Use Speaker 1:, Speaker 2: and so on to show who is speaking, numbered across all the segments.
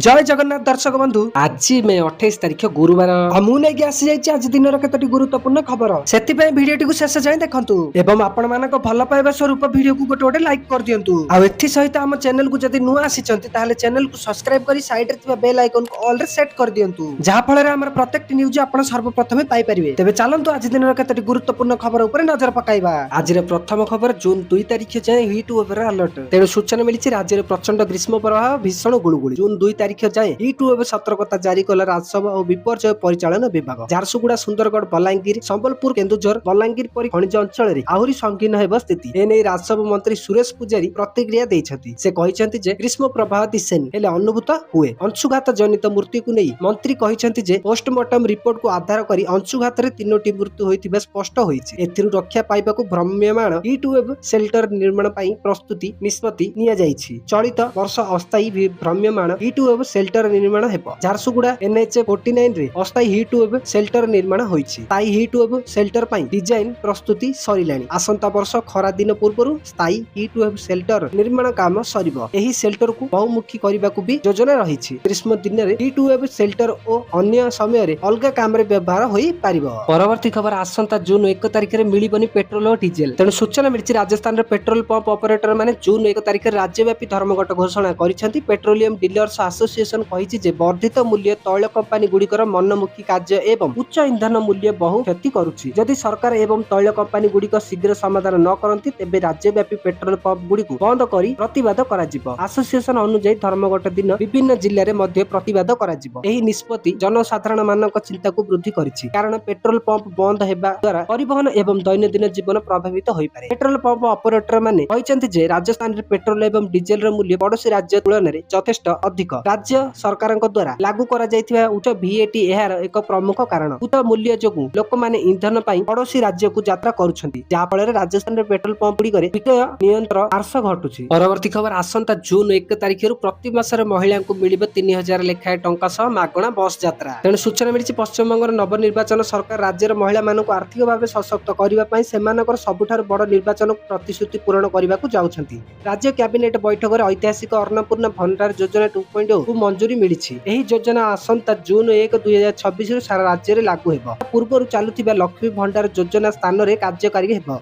Speaker 1: जय जगन्नाथ दर्शक बंधु आज मे 28 तारिख गुरुवार मुझे आसी आज दिन केतोटी गुरुत्वपूर्ण खबर से भिडियो टी शेष जाए देखु एवं आपण मान भल पाइबा स्वरूप भिडियो को गोटे गोटे लाइक कर दिंतु आथि सहित आम चैनल को जदि नुआ आसी चैनल को सब्सक्राइब कर साइड रे बेल आइकन को ऑल रे सेट कर दिंतु जहाँ फल आम प्रत्येक न्यूज आप सर्वप्रथम पाइपर तेज चलतु आज दिन केतोटी गुरुत्वपूर्ण खबर उपर नजर पकाइबा। आज प्रथम खबर जून 2 तारिख जाए हिट वेव अलर्ट तेणु सूचना मिली राज्य में प्रचंड ग्रीष्म प्रवाह भीषण गुड़गुड़ी जून 2 तारिख जाए हिट वेव सतर्कता जारी कला राजस्व और विपर्यय परिचालन विभाग। झारसुगुड़ा सुंदरगढ़ बलांगीर संबलपुर केन्दुझर बलांगीर परि खनिज अंचल में आहरी संकीर्ण हेब स्थिति एने राजस्व मंत्री सुरेश पूजारी प्रतिक्रिया देइछथि। से कहिसथि जे ग्रीष्म प्रवाह दिसेनि हेले अनुभूत हुए अंशुघात जनित मृत्यु को नहीं मंत्री कहिसथि जे पोस्टमार्टम रिपोर्ट को आधार करी अंशुघात रे 3टी मृत्यु होइतिबा स्पष्ट होइछि। एथिरु रक्षा पाइबाकू भ्रम्यमाण हिट वेव शेल्टर निर्माण पई प्रस्तुति निष्पत्ति निया जाइछि। चलित वर्ष अस्थायी भ्रम्यमाण हिट वेव शेल्टर निर्माण हेब। झारसुगुड़ा NH 49 रे अस्थायी हिट वेव शेल्टर निर्माण होइछि। स्थायी हिट वेव शेल्टर पई डिजाइन प्रस्तुति सरिलाणी। आसंता वर्ष खरा दिन पूर्वरु स्थायी हिट वेव शेल्टर निर्माण काम सरिबो। एही शेल्टर को बहुमुखी करबाकू भी योजना रहिछि। ग्रीष्म दिन रे हिट वेव शेल्टर ओ अन्य समय रे अलगा काम रे व्यवहार होई पारिबो। परवर्ती खबर आसंता जून 1 तारिख रे मिलिबनी पेट्रोल और डीजेल तेणु सूचना मिली राजस्थान रे पेट्रोल पंप ऑपरेटर माने जून 1 तारिख राज्यव्यापी धर्मघट घोषणा करिसेंती। पेट्रोलियम डीलर्स एसोसिएशन कहिछि जे वर्धित मूल्य तैल कंपनी गुड़िकर मनमुखी कार्य एवं उच्च इंधन मूल्य बहु क्षति करुछि। यदि सरकार एवं तैल कंपनी गुड़िक शीघ्र समाधान न करती तेबे राज्यव्यापी पेट्रोल पंप गुड़िक बंद करी प्रतिवाद कराजिबो। एसोसिएशन अनुसार धर्मघट दिन विभिन्न जिल्ला रे मध्य प्रतिवाद कराजिबो। एही निष्पत्ति जनसाधारण मानक चिंता को वृद्धि करिछि कारण पेट्रोल पंप बंद हेबा द्वारा परिवहन एवं दैनंदिन जीवन प्रभावित होई पारे। पेट्रोल पंप ऑपरेटर माने कहिसेंती जे राजस्थान रे पेट्रोल एवं डीजेल र मूल्य पड़ोसी राज्य तुलन रे यथेष्ट अधिक। राज्य सरकारक द्वारा लागू करा जायथिबा उच्च VAT एहार एक प्रमुख कारण। उच्च मूल्य जोगु लोक माने ईंधन पई पड़ोसी राज्य को यात्रा करूछंती जहा फल रे राजस्थान रे पेट्रोल पंप गुडी करे विक्रय नियंत्रण ह्रास घटुछि। परवर्ती खबर आसंता जून 1 तारिख रु प्रति मासरे महिला को मिलिबो 3000 लेखाए टंका सह मागणा बस यात्रा। तेणु सूचना मिली पश्चिम बंगर नवनिर्वाचन सरकार राज्यर महिला मानक आर्थिक भाव सशक्त करबा पई सेमानकर सबुठार बड़ निर्वाचन प्रतिश्रुति पूरण करबाकू जाउछंती। राज्य कैबिनेट बैठक रे ऐतिहासिक अन्नपूर्णा भंडार योजना 2.0 को मंजूरी मिलिछि। एही योजना आसंता जून 1 2026 रु सारा राज्य रे लागू हेबो। पूर्वरु चालुथिबा लक्ष्मी भंडार योजना स्थान रे कार्यकारी हेबो।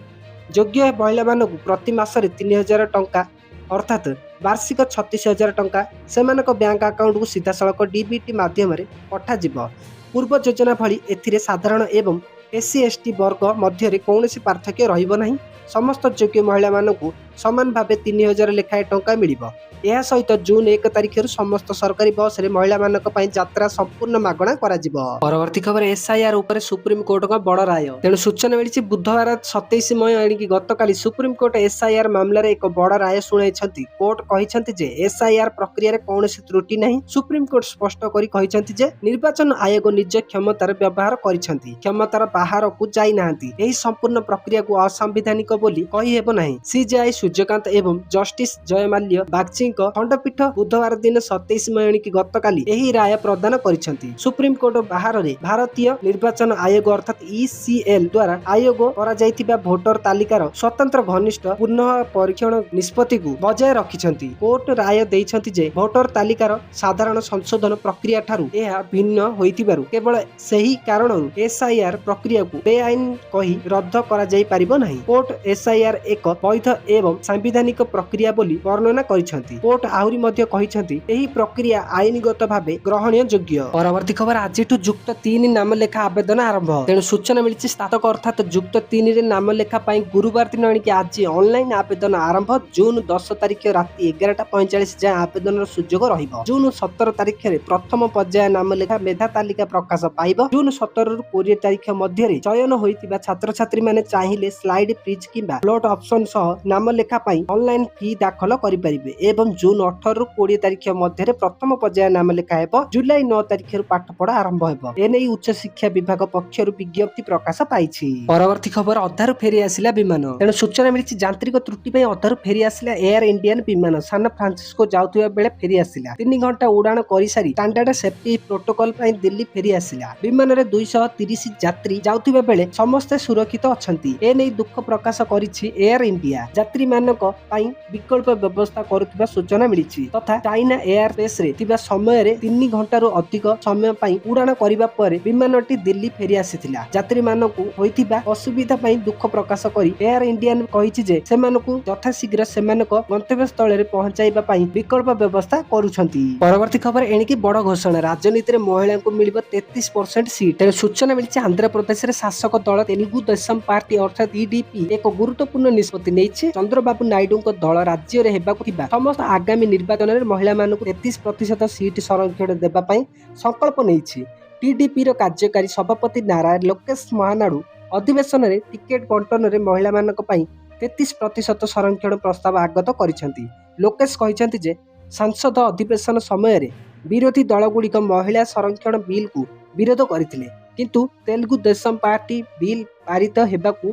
Speaker 1: योग्य महिला मानक प्रति मासरे 3000 टंका अर्थात वार्षिक 36,000 टंका सेमानक बैंक अकाउंट को सीधा सड़क DBT माध्यम रे पठा जिवो। पूर्व योजना भली एथिरे साधारण एवं SC ST वर्ग मध्य रे कौनसी पार्थक्य रहिबो नाही। समस्त योग्य महिला मानक समान भावे 3000 लेखाए टंका मिलिबो। यह सहित जून 1 तारिख समस्त सरकारी बस रे महिला मानक पई यात्रा संपूर्ण मागणा करा जिवो। परवर्ती खबर SIR ऊपर सुप्रीम कोर्ट का बड़ राय तेणु सूचना मिली बुधवार 27 मई एणिकी गतकाली सुप्रीम कोर्ट SIR मामला रे एक बड़ राय सुनाइछंती। कोर्ट कहिछंती जे SIR प्रक्रिया रे कौनसी त्रुटि नाही। सुप्रीम कोर्ट स्पष्ट करी कहिछंती जे निर्वाचन आयोग निज क्षमतार व्यवहार करिछंती, क्षमतार बाहर को जाई नाहंती। एही संपूर्ण प्रक्रिया को असंवैधानिक बोली कहि हेबो नाही। CJI सूर्यकांत एवं जस्टिस जयमाल्य बागची खंडपीठ बुधवार दिन 27 मई एणिकी गतकाली एही राय प्रदान करिसेंती। सुप्रीम कोर्ट बाहर रे भारतीय निर्वाचन आयोग अर्थात ECL द्वारा आयोग करा जायतिबा भोटर तालिकार स्वतंत्र घनिष्ठ पुनः परीक्षण निष्पत्ति को बजाय रखिसेंती। कोर्ट राय दैछंती जे भोटर तालिकार साधारण संशोधन प्रक्रिया ठारू एहा भिन्न होइतिबारु केवल सही कारणरू SIR प्रक्रिया को बेआईन कही रद्द करा जाई परिबो नाही। कोर्ट SIR एक वैध एवं संवैधानिक प्रक्रिया बोली वर्णना करिसेंती। कोर्ट आहुरी मध्य कहिसेंती एही प्रक्रिया आईनगत भावे ग्रहणीय योग्य। परवर्ती खबर आजिठु युक्त 3 नाम लेखा आवेदन आरंभ तेणु सूचना मिली स्नातक अर्थात युक्त 3 रे नाम लेखा पई गुरुवार दिन एणिकी आज ऑनलाइन आवेदन आरंभ। जून 10 तारिख राति 11:45 जाय आवेदन सुयोग रहिबो। जून 17 तारिख रे प्रथम पर्याय नाम लेखा मेधा तालिका प्रकाश पाइबो। जून 17 रु 20 तारिख मध्य रे चयन होइतिबा छात्र छात्री माने चाहिले स्लाइड प्रिज किबा फ्लोट ऑप्शन सह नाम लेखा पई ऑनलाइन फी दाखल करि परिबे एवं जून 18 रु 20 तारिख मध्य प्रथम पर्याय नाम लेखा हेब। जुलाई 9 तारिख पाठपढ़ा आरंभ हेब। एने उच्च शिक्षा विभाग पक्षर विज्ञप्ति प्रकाश पाइछि। परवर्ती खबर अधारु फेरी आसिला विमान तेणु सूचना मिली यांत्रिक त्रुटि पे अधारु फेरी आसिला एयर इंडियन विमान सान फ्रांसिस्को जाउथिबा बेले फेरी आसिला। 3 घंटा उड़ान करि सारी स्टैंडर्ड सेफ्टी प्रोटोकॉल पे दिल्ली फेरी आसिला। विमान रे 230 यात्री जाउथिबा बेले समस्त सुरक्षित अछंती। एने दुख प्रकाश करिछि एयर इंडिया। यात्री ଯାତ୍ରୀମାନଙ୍କ ପାଇଁ ବିକଳ୍ପ ବ୍ୟବସ୍ଥା କରୁଥିବା ସୂଚନା ମିଳିଛି ତଥା ଚାଇନା ଏୟାର ସ୍ପେସରେ ଥିବା ସମୟରେ 3 ଘଣ୍ଟାରୁ ଅଧିକ ସମୟ ପାଇଁ ଉଡ଼ାଣ କରିବା ପରେ ବିମାନଟି ଦିଲ୍ଲୀ ଫେରି ଆସିଥିଲା। ଯାତ୍ରୀମାନଙ୍କୁ ହୋଇଥିବା ଅସୁବିଧା ପାଇଁ ଦୁଃଖ ପ୍ରକାଶ କରି ଏୟାର ଇଣ୍ଡିଆନ କହିଛି ଯେ ସେମାନଙ୍କୁ ଯଥାଶୀଘ୍ର ସେମାନଙ୍କ ଗନ୍ତବ୍ୟସ୍ଥଳରେ ପହଞ୍ଚାଇବା ପାଇଁ ବିକଳ୍ପ ବ୍ୟବସ୍ଥା କରୁଛନ୍ତି। ପରବର୍ତ୍ତୀ ଖବର ଏଣିକି ବଡ଼ ଘୋଷଣା, ରାଜନୀତିରେ ମହିଳାଙ୍କୁ ମିଳିବ 33% ସିଟ୍। ତେଣୁ ସୂଚନା ମିଳିଛି ଆନ୍ଧ୍ରପ୍ରଦେଶରେ ଶାସକ ଦଳ ତେଲୁଗୁ ଦେଶମ ପାର୍ଟି ଅର୍ଥାତ୍ ଟିଡିପି ଏକ ଗୁରୁତ୍ୱପୂର୍ଣ୍ଣ ନିଷ୍ପତ୍ତି ନେଇଛି। ଚନ୍ଦ୍ରବାବୁ ନାଇଡୁଙ୍କ ଦଳ ରାଜ୍ୟରେ ହେବାକୁ ଥିବା ସମସ୍ତ ଆଗାମୀ ନିର୍ବାଚନରେ ମହିଳାମାନଙ୍କୁ 33% ସିଟ୍ ସଂରକ୍ଷଣ ଦେବା ପାଇଁ ସଂକଳ୍ପ ନେଇଛି। ଟିଡିପିର କାର୍ଯ୍ୟକାରୀ ସଭାପତି ନାରା ଲୋକେଶ ମହାନାଡୁ ଅଧିବେଶନରେ ଟିକେଟ ବଣ୍ଟନରେ ମହିଳାମାନଙ୍କ ପାଇଁ 33% ସଂରକ୍ଷଣ ପ୍ରସ୍ତାବ ଆଗତ କରିଛନ୍ତି। ଲୋକେଶ କହିଛନ୍ତି ଯେ ସଂସଦ ଅଧିବେଶନ ସମୟରେ ବିରୋଧୀ ଦଳଗୁଡ଼ିକ ମହିଳା ସଂରକ୍ଷଣ ବିଲ୍କୁ ବିରୋଧ କରିଥିଲେ, କିନ୍ତୁ ତେଲୁଗୁ ଦେଶମ ପାର୍ଟି ବିଲ୍ ପାରିତ ହେବାକୁ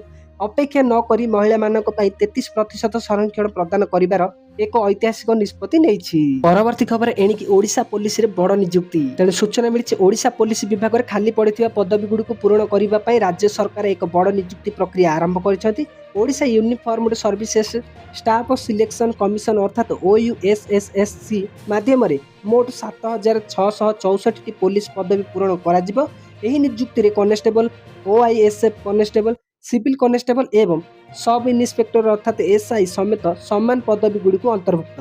Speaker 1: ଅପେକ୍ଷା ନ କରି ମହିଳାମାନଙ୍କ ପାଇଁ 33% ସଂରକ୍ଷଣ ପ୍ରଦାନ କରିବାର ଏକ ଐତିହାସିକ ନିଷ୍ପତ୍ତି ନେଇଛି। ପରବର୍ତ୍ତୀ ଖବର ଏଣିକି ଓଡ଼ିଶା ପୋଲିସରେ ବଡ଼ ନିଯୁକ୍ତି। ତେଣୁ ସୂଚନା ମିଳିଛି ଓଡ଼ିଶା ପୋଲିସ ବିଭାଗରେ ଖାଲି ପଡ଼ିଥିବା ପଦବୀଗୁଡ଼ିକୁ ପୂରଣ କରିବା ପାଇଁ ରାଜ୍ୟ ସରକାର ଏକ ବଡ଼ ନିଯୁକ୍ତି ପ୍ରକ୍ରିୟା ଆରମ୍ଭ କରିଛନ୍ତି। Odisha uniformed services staff selection commission ଅର୍ଥାତ୍ OUSSSC ମାଧ୍ୟମରେ ମୋଟ 7,664ଟି ପୋଲିସ ପଦବୀ ପୂରଣ କରାଯିବ। ଏହି ନିଯୁକ୍ତିରେ constable, OISF constable, civil constable ଏବଂ ସବ୍ ଇନ୍ସପେକ୍ଟର ଅର୍ଥାତ୍ SI ସମେତ ସମାନ ପଦବୀଗୁଡ଼ିକୁ ଅନ୍ତର୍ଭୁକ୍ତ।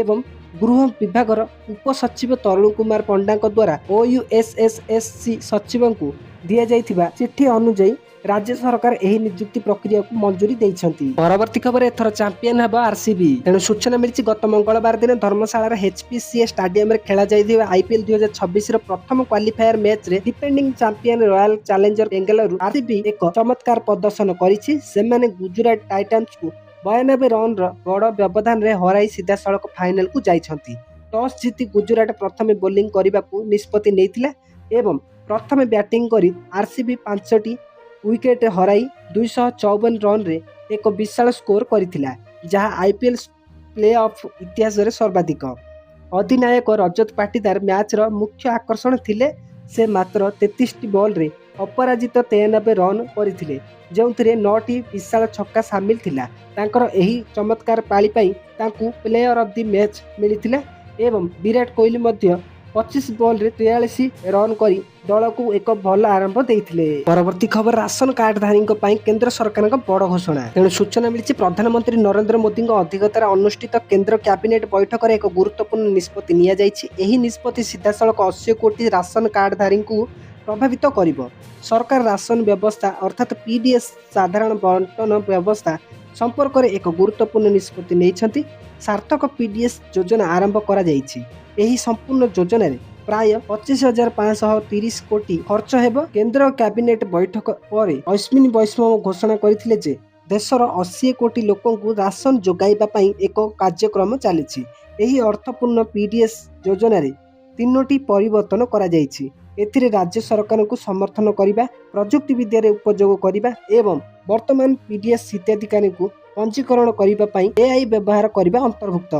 Speaker 1: ଏବଂ ଗୃହ ବିଭାଗର ଉପସଚିବ ତରୁଣ କୁମାର ପଣ୍ଡାଙ୍କ ଦ୍ୱାରା OUSSSC ସଚିବଙ୍କୁ ଦିଆଯାଇଥିବା ଚିଠି ଅନୁଯାୟୀ ରାଜ୍ୟ ସରକାର ଏହି ନିଯୁକ୍ତି ପ୍ରକ୍ରିୟାକୁ ମଞ୍ଜୁରୀ ଦେଇଛନ୍ତି। ପରବର୍ତ୍ତୀ ଖବର ଏଥର ଚାମ୍ପିୟନ ହେବ RCB। ତେଣୁ ସୂଚନା ମିଳିଛି ଗତ ମଙ୍ଗଳବାର ଦିନ ଧର୍ମଶାଳାର HPCA ଷ୍ଟାଡିୟମରେ ଖେଳାଯାଇଥିବା IPL 2026ର ପ୍ରଥମ କ୍ୱାଲିଫାୟର ମ୍ୟାଚରେ ଡିଫେଣ୍ଡିଂ ଚାମ୍ପିୟନ ରୟାଲ ଚ୍ୟାଲେଞ୍ଜର ବେଙ୍ଗାଲୁରୁ RCB ଏକ ଚମତ୍କାର ପ୍ରଦର୍ଶନ କରିଛି। ସେମାନେ ଗୁଜୁରାଟ ଟାଇଟାନ୍ସକୁ 92 ରନର ବଡ଼ ବ୍ୟବଧାନରେ ହରାଇ ସିଧାସଳଖ ଫାଇନାଲକୁ ଯାଇଛନ୍ତି। ଟସ୍ ଜିତି ଗୁଜୁରାଟ ପ୍ରଥମେ ବୋଲିଂ କରିବାକୁ ନିଷ୍ପତ୍ତି ନେଇଥିଲା ଏବଂ ପ୍ରଥମେ ବ୍ୟାଟିଂ କରି RCB 5ଟି ୱିକେଟ୍ ହରାଇ 254 ରନରେ ଏକ ବିଶାଳ ସ୍କୋର କରିଥିଲା, ଯାହା IPL ପ୍ଲେ-ଅଫ୍ ଇତିହାସରେ ସର୍ବାଧିକ। ଅଧିନାୟକ ରଜତ ପାଟିଦାର ମ୍ୟାଚର ମୁଖ୍ୟ ଆକର୍ଷଣ ଥିଲେ। ସେ ମାତ୍ର 33ଟି ବଲରେ ଅପରାଜିତ 93 ରନ୍ କରିଥିଲେ, ଯେଉଁଥିରେ 9ଟି ବିଶାଳ ଛକା ସାମିଲ ଥିଲା। ତାଙ୍କର ଏହି ଚମତ୍କାର ପାଳି ପାଇଁ ତାଙ୍କୁ ପ୍ଲେୟର ଅଫ୍ ଦି ମ୍ୟାଚ୍ ମିଳିଥିଲା ଏବଂ ବିରାଟ କୋହଲି ମଧ୍ୟ 25 ବଲରେ 43 ରନ୍ କରି ଦଳକୁ ଏକ ଭଲ ଆରମ୍ଭ ଦେଇଥିଲେ। ପରବର୍ତ୍ତୀ ଖବର ରାସନ କାର୍ଡଧାରୀଙ୍କ ପାଇଁ କେନ୍ଦ୍ର ସରକାରଙ୍କ ବଡ଼ ଘୋଷଣା। ତେଣୁ ସୂଚନା ମିଳିଛି ପ୍ରଧାନମନ୍ତ୍ରୀ ନରେନ୍ଦ୍ର ମୋଦିଙ୍କ ଅଧ୍ୟକ୍ଷତାରେ ଅନୁଷ୍ଠିତ କେନ୍ଦ୍ର କ୍ୟାବିନେଟ ବୈଠକରେ ଏକ ଗୁରୁତ୍ୱପୂର୍ଣ୍ଣ ନିଷ୍ପତ୍ତି ନିଆଯାଇଛି। ଏହି ନିଷ୍ପତ୍ତି ସିଧାସଳଖ 80 କୋଟି ରାସନ କାର୍ଡଧାରୀଙ୍କୁ ପ୍ରଭାବିତ କରିବ। ସରକାର ରାସନ ବ୍ୟବସ୍ଥା ଅର୍ଥାତ୍ PDS ସାଧାରଣ ବଣ୍ଟନ ବ୍ୟବସ୍ଥା ସମ୍ପର୍କରେ ଏକ ଗୁରୁତ୍ୱପୂର୍ଣ୍ଣ ନିଷ୍ପତ୍ତି ନେଇଛନ୍ତି। ସାର୍ଥକ PDS ଯୋଜନା ଆରମ୍ଭ କରାଯାଇଛି। ଏହି ସମ୍ପୂର୍ଣ୍ଣ ଯୋଜନାରେ ପ୍ରାୟ 25,530 କୋଟି ଖର୍ଚ୍ଚ ହେବ। କେନ୍ଦ୍ର କ୍ୟାବିନେଟ ବୈଠକ ପରେ ଅଶ୍ୱିନୀ ବୈଷ୍ଣବ ଘୋଷଣା କରିଥିଲେ ଯେ ଦେଶର 80 କୋଟି ଲୋକଙ୍କୁ ରାସନ ଯୋଗାଇବା ପାଇଁ ଏକ କାର୍ଯ୍ୟକ୍ରମ ଚାଲିଛି। ଏହି ଅର୍ଥପୂର୍ଣ୍ଣ PDS ଯୋଜନାରେ 3ଟି ପରିବର୍ତ୍ତନ କରାଯାଇଛି। ଏଥିରେ ରାଜ୍ୟ ସରକାରଙ୍କୁ ସମର୍ଥନ କରିବା, ପ୍ରଯୁକ୍ତି ବିଦ୍ୟାରେ ଉପଯୋଗ କରିବା ଏବଂ ବର୍ତ୍ତମାନ PDS ହିତାଧିକାରୀଙ୍କୁ ପଞ୍ଜୀକରଣ କରିବା ପାଇଁ AI ବ୍ୟବହାର କରିବା ଅନ୍ତର୍ଭୁକ୍ତ।